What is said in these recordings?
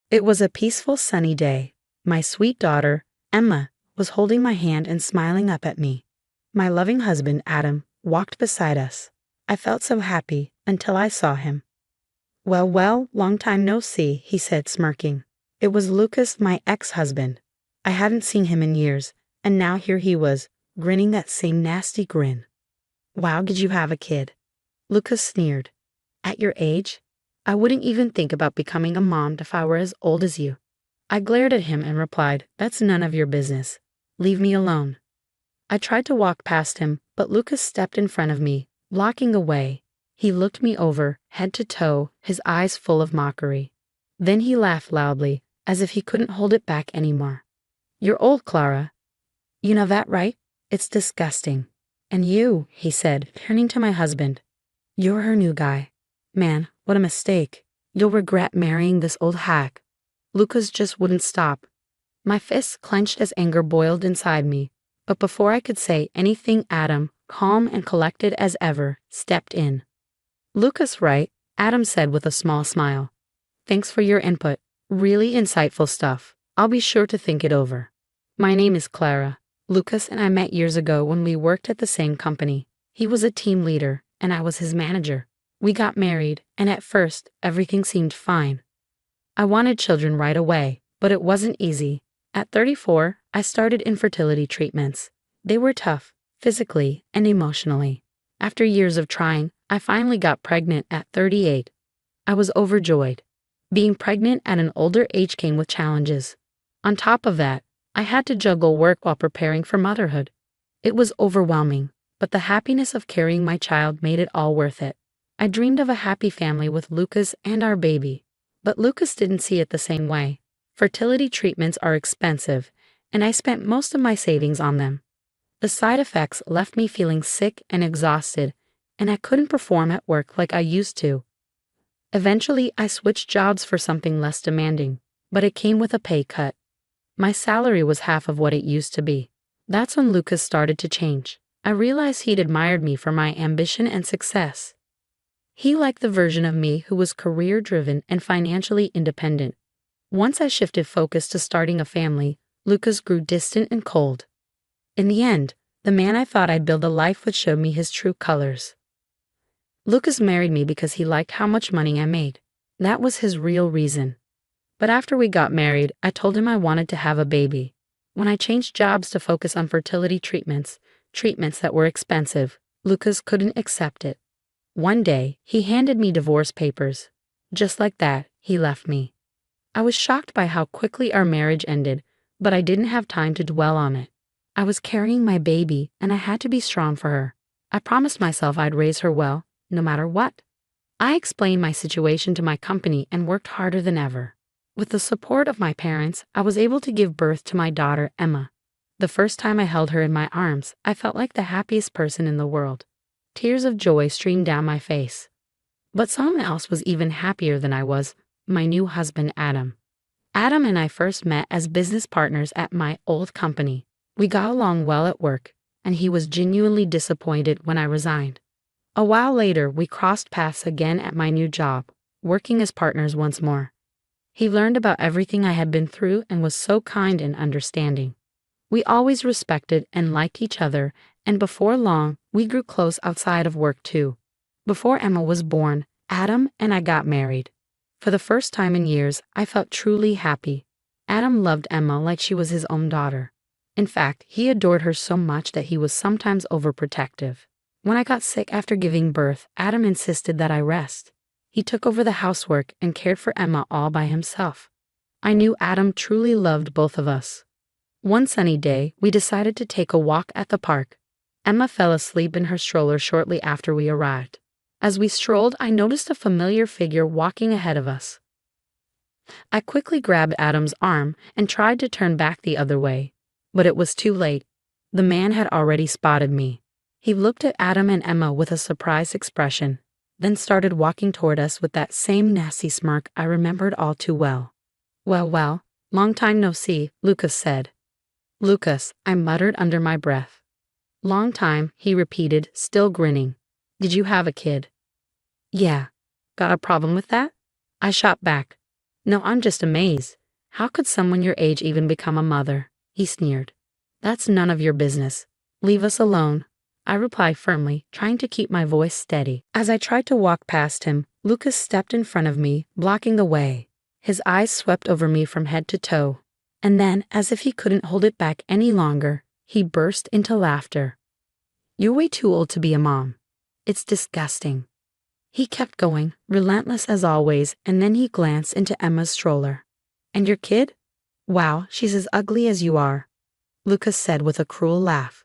It was a peaceful sunny day. My sweet daughter, Emma, was holding my hand and smiling up at me. My loving husband, Adam, walked beside us. I felt so happy until I saw him. Well, well, long time no see, he said, smirking. It was Lucas, my ex-husband. I hadn't seen him in years, and now here he was, grinning that same nasty grin. Wow, did you have a kid? Lucas sneered. At your age? I wouldn't even think about becoming a mom if I were as old as you. I glared at him and replied, that's none of your business. Leave me alone. I tried to walk past him, but Lucas stepped in front of me, blocking the way. He looked me over, head to toe, his eyes full of mockery. Then he laughed loudly, as if he couldn't hold it back anymore. You're old, Clara. You know that, right? It's disgusting. And you, he said, turning to my husband. You're her new guy. Man, what a mistake. You'll regret marrying this old hack. Lucas just wouldn't stop. My fists clenched as anger boiled inside me, but before I could say anything, Adam, calm and collected as ever, stepped in. Lucas, right? Adam said with a small smile. Thanks for your input. Really insightful stuff. I'll be sure to think it over. My name is Clara. Lucas and I met years ago when we worked at the same company. He was a team leader, and I was his manager. We got married, and at first, everything seemed fine. I wanted children right away, but it wasn't easy. At 34, I started infertility treatments. They were tough, physically and emotionally. After years of trying, I finally got pregnant at 38. I was overjoyed. Being pregnant at an older age came with challenges. On top of that, I had to juggle work while preparing for motherhood. It was overwhelming, but the happiness of carrying my child made it all worth it. I dreamed of a happy family with Lucas and our baby, but Lucas didn't see it the same way. Fertility treatments are expensive, and I spent most of my savings on them. The side effects left me feeling sick and exhausted, and I couldn't perform at work like I used to. Eventually, I switched jobs for something less demanding, but it came with a pay cut. My salary was half of what it used to be. That's when Lucas started to change. I realized he'd admired me for my ambition and success. He liked the version of me who was career-driven and financially independent. Once I shifted focus to starting a family, Lucas grew distant and cold. In the end, the man I thought I'd build a life with showed me his true colors. Lucas married me because he liked how much money I made. That was his real reason. But after we got married, I told him I wanted to have a baby. When I changed jobs to focus on fertility treatments that were expensive, Lucas couldn't accept it. One day, he handed me divorce papers. Just like that, he left me. I was shocked by how quickly our marriage ended, but I didn't have time to dwell on it. I was carrying my baby, and I had to be strong for her. I promised myself I'd raise her well, no matter what. I explained my situation to my company and worked harder than ever. With the support of my parents, I was able to give birth to my daughter, Emma. The first time I held her in my arms, I felt like the happiest person in the world. Tears of joy streamed down my face. But someone else was even happier than I was, my new husband, Adam. Adam and I first met as business partners at my old company. We got along well at work, and he was genuinely disappointed when I resigned. A while later, we crossed paths again at my new job, working as partners once more. He learned about everything I had been through and was so kind and understanding. We always respected and liked each other, and before long, we grew close outside of work too. Before Emma was born, Adam and I got married. For the first time in years, I felt truly happy. Adam loved Emma like she was his own daughter. In fact, he adored her so much that he was sometimes overprotective. When I got sick after giving birth, Adam insisted that I rest. He took over the housework and cared for Emma all by himself. I knew Adam truly loved both of us. One sunny day, we decided to take a walk at the park. Emma fell asleep in her stroller shortly after we arrived. As we strolled, I noticed a familiar figure walking ahead of us. I quickly grabbed Adam's arm and tried to turn back the other way, but it was too late. The man had already spotted me. He looked at Adam and Emma with a surprised expression, then started walking toward us with that same nasty smirk I remembered all too well. Well, well, long time no see, Lucas said. Lucas, I muttered under my breath. Long time, he repeated, still grinning. Did you have a kid? Yeah. Got a problem with that? I shot back. No, I'm just amazed. How could someone your age even become a mother? He sneered. That's none of your business. Leave us alone, I replied firmly, trying to keep my voice steady. As I tried to walk past him, Lucas stepped in front of me, blocking the way. His eyes swept over me from head to toe. And then, as if he couldn't hold it back any longer, he burst into laughter. You're way too old to be a mom. It's disgusting. He kept going, relentless as always, and then he glanced into Emma's stroller. And your kid? Wow, she's as ugly as you are, Lucas said with a cruel laugh.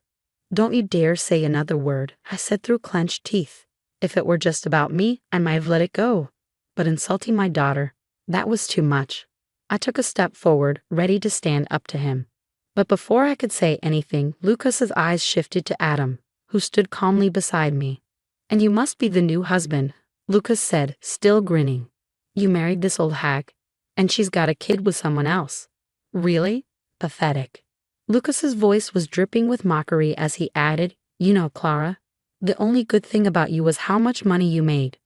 Don't you dare say another word, I said through clenched teeth. If it were just about me, I might have let it go. But insulting my daughter, that was too much. I took a step forward, ready to stand up to him. But before I could say anything, Lucas's eyes shifted to Adam, who stood calmly beside me. And you must be the new husband, Lucas said, still grinning. You married this old hag, and she's got a kid with someone else. Really? Pathetic. Lucas's voice was dripping with mockery as he added, You know, Clara, the only good thing about you was how much money you made.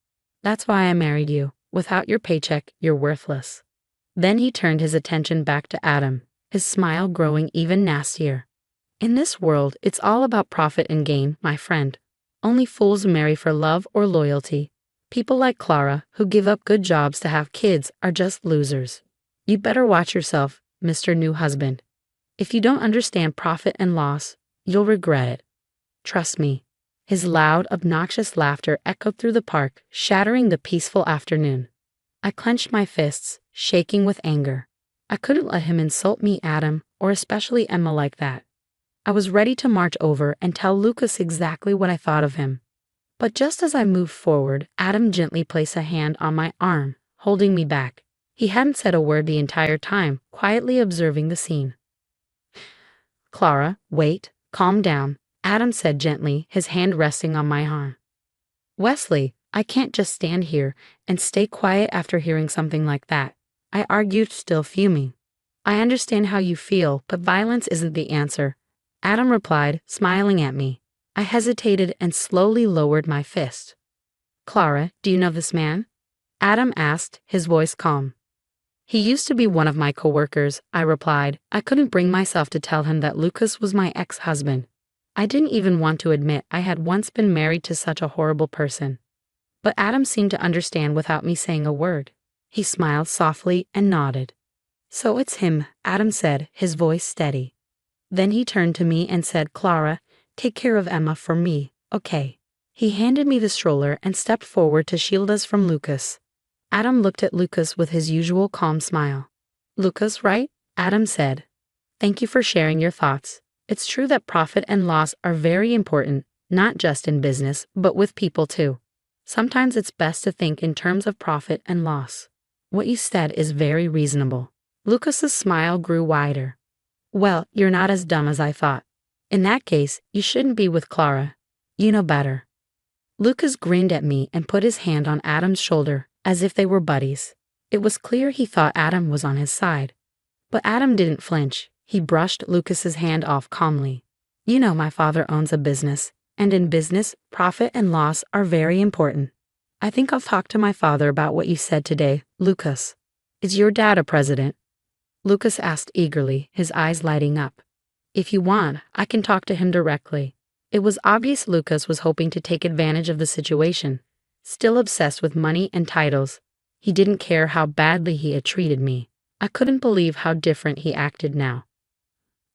That's why I married you. Without your paycheck, you're worthless. Then he turned his attention back to Adam, his smile growing even nastier. In this world, it's all about profit and gain, my friend. Only fools marry for love or loyalty. People like Clara, who give up good jobs to have kids, are just losers. You better watch yourself, Mr. New Husband. If you don't understand profit and loss, you'll regret it. Trust me. His loud, obnoxious laughter echoed through the park, shattering the peaceful afternoon. I clenched my fists, shaking with anger. I couldn't let him insult me, Adam, or especially Emma like that. I was ready to march over and tell Lucas exactly what I thought of him. But just as I moved forward, Adam gently placed a hand on my arm, holding me back. He hadn't said a word the entire time, quietly observing the scene. Clara, wait, calm down, Adam said gently, his hand resting on my arm. Wesley, I can't just stand here and stay quiet after hearing something like that, I argued, still fuming. I understand how you feel, but violence isn't the answer, Adam replied, smiling at me. I hesitated and slowly lowered my fist. Clara, do you know this man? Adam asked, his voice calm. He used to be one of my coworkers, I replied. I couldn't bring myself to tell him that Lucas was my ex-husband. I didn't even want to admit I had once been married to such a horrible person. But Adam seemed to understand without me saying a word. He smiled softly and nodded. So it's him, Adam said, his voice steady. Then he turned to me and said, Clara, take care of Emma for me, okay? He handed me the stroller and stepped forward to shield us from Lucas. Adam looked at Lucas with his usual calm smile. Lucas, right? Adam said. Thank you for sharing your thoughts. It's true that profit and loss are very important, not just in business, but with people too. Sometimes it's best to think in terms of profit and loss. What you said is very reasonable. Lucas's smile grew wider. Well, you're not as dumb as I thought. In that case, you shouldn't be with Clara. You know better. Lucas grinned at me and put his hand on Adam's shoulder, as if they were buddies. It was clear he thought Adam was on his side. But Adam didn't flinch. He brushed Lucas's hand off calmly. You know my father owns a business, and in business, profit and loss are very important. I think I'll talk to my father about what you said today, Lucas. Is your dad a president? Lucas asked eagerly, his eyes lighting up. If you want, I can talk to him directly. It was obvious Lucas was hoping to take advantage of the situation. Still obsessed with money and titles, he didn't care how badly he had treated me. I couldn't believe how different he acted now.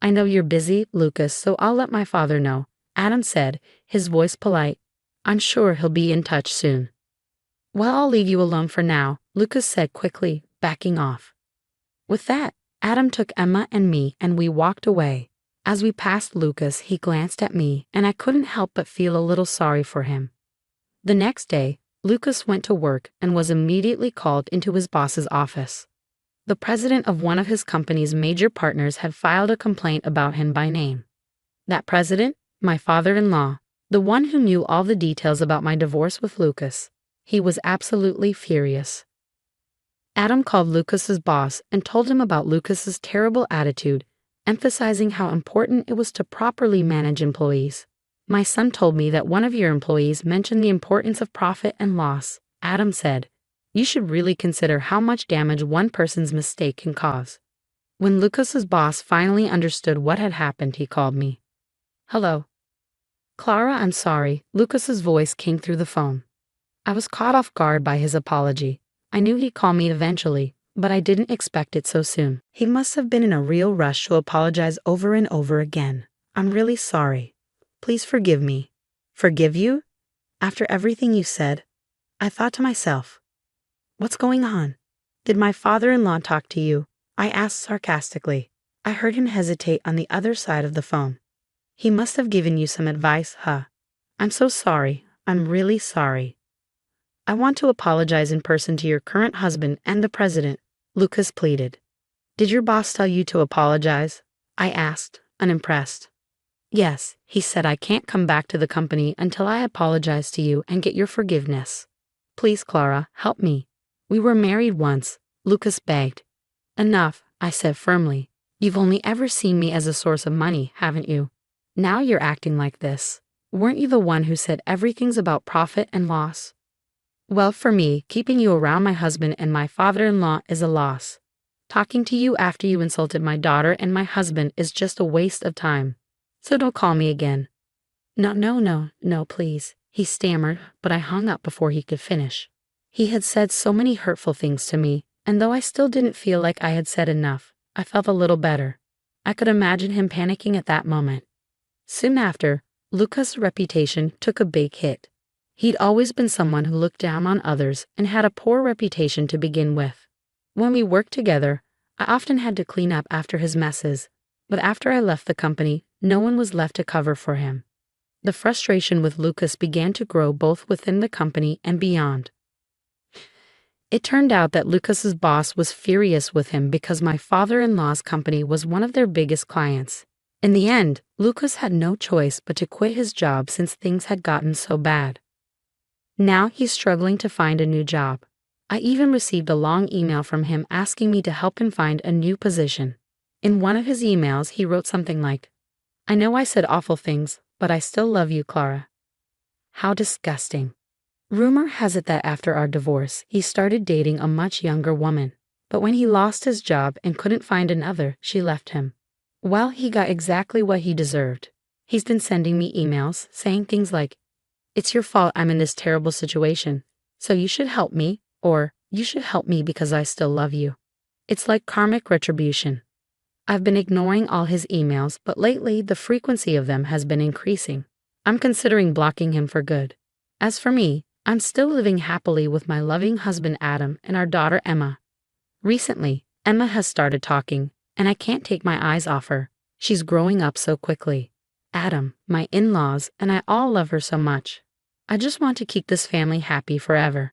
I know you're busy, Lucas, so I'll let my father know, Adam said, his voice polite. I'm sure he'll be in touch soon. Well, I'll leave you alone for now, Lucas said quickly, backing off. With that, Adam took Emma and me and we walked away. As we passed Lucas, he glanced at me and I couldn't help but feel a little sorry for him. The next day, Lucas went to work and was immediately called into his boss's office. The president of one of his company's major partners had filed a complaint about him by name. That president? My father-in-law, the one who knew all the details about my divorce with Lucas. He was absolutely furious. Adam called Lucas's boss and told him about Lucas's terrible attitude, emphasizing how important it was to properly manage employees. My son told me that one of your employees mentioned the importance of profit and loss, Adam said. You should really consider how much damage one person's mistake can cause. When Lucas's boss finally understood what had happened, he called me. Hello. Clara, I'm sorry. Lucas's voice came through the phone. I was caught off guard by his apology. I knew he'd call me eventually, but I didn't expect it so soon. He must have been in a real rush to apologize over and over again. I'm really sorry. Please forgive me. Forgive you? After everything you said? I thought to myself, what's going on? Did my father-in-law talk to you? I asked sarcastically. I heard him hesitate on the other side of the phone. He must have given you some advice, huh? I'm so sorry. I'm really sorry. I want to apologize in person to your current husband and the president, Lucas pleaded. Did your boss tell you to apologize? I asked, unimpressed. Yes, he said I can't come back to the company until I apologize to you and get your forgiveness. Please, Clara, help me. We were married once, Lucas begged. Enough, I said firmly. You've only ever seen me as a source of money, haven't you? Now you're acting like this. Weren't you the one who said everything's about profit and loss? Well, for me, keeping you around my husband and my father-in-law is a loss. Talking to you after you insulted my daughter and my husband is just a waste of time. So don't call me again. No, please, he stammered, but I hung up before he could finish. He had said so many hurtful things to me, and though I still didn't feel like I had said enough, I felt a little better. I could imagine him panicking at that moment. Soon after, Lucas' reputation took a big hit. He'd always been someone who looked down on others and had a poor reputation to begin with. When we worked together, I often had to clean up after his messes, but after I left the company, no one was left to cover for him. The frustration with Lucas began to grow both within the company and beyond. It turned out that Lucas's boss was furious with him because my father-in-law's company was one of their biggest clients. In the end, Lucas had no choice but to quit his job since things had gotten so bad. Now he's struggling to find a new job. I even received a long email from him asking me to help him find a new position. In one of his emails, he wrote something like, I know I said awful things, but I still love you, Clara. How disgusting. Rumor has it that after our divorce, he started dating a much younger woman. But when he lost his job and couldn't find another, she left him. Well, he got exactly what he deserved. He's been sending me emails saying things like, it's your fault I'm in this terrible situation, so you should help me, or you should help me because I still love you. It's like karmic retribution. I've been ignoring all his emails, but lately the frequency of them has been increasing. I'm considering blocking him for good. As for me, I'm still living happily with my loving husband Adam and our daughter Emma. Recently, Emma has started talking, and I can't take my eyes off her. She's growing up so quickly. Adam, my in-laws, and I all love her so much. I just want to keep this family happy forever.